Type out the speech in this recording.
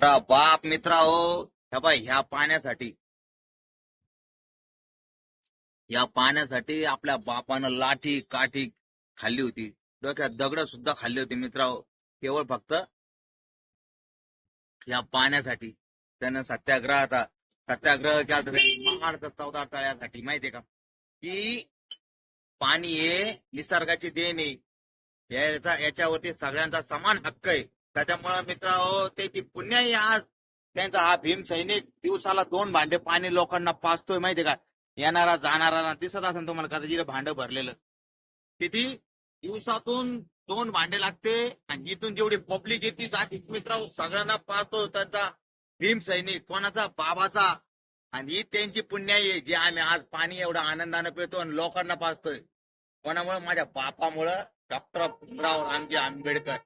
बाप मित्रा हो, ह्या पाण्यासाठी आपल्या बापानं लाठी काठी खाल्ली होती, डोक्यात दगड सुद्धा खाल्ली होती मित्रा हो. केवळ फक्त या पाण्यासाठी त्यानं सत्याग्रह केला होता. 14 तळ्यासाठी माहितीये का, की पाणी हे निसर्गाची देण आहे. याच्यावरती सगळ्यांचा समान हक्क आहे. त्याच्यामुळे मित्रांनो त्याची पुण्य आहे आज. त्यांचा हा भीम सैनिक दिवसाला 2 भांडे पाणी लोकांना पाजतोय माहितीये का. येणारा जाणारा दिसत असेल तुम्हाला कदाचित भांडं भरलेलं. किती दिवसातून 2 भांडे लागते आणि इथून जेवढी पब्लिक येते जाती मित्रांनो सगळ्यांना पाहतो त्यांचा भीम सैनिक कोणाचा बाबाचा. आणि ही त्यांची पुण्याई आहे जे आम्ही आज पाणी एवढं आनंदानं पितो आणि लोकांना पाजतोय. कोणामुळे? माझ्या बापामुळं, डॉक्टर भीमराव रामजी आंबेडकर.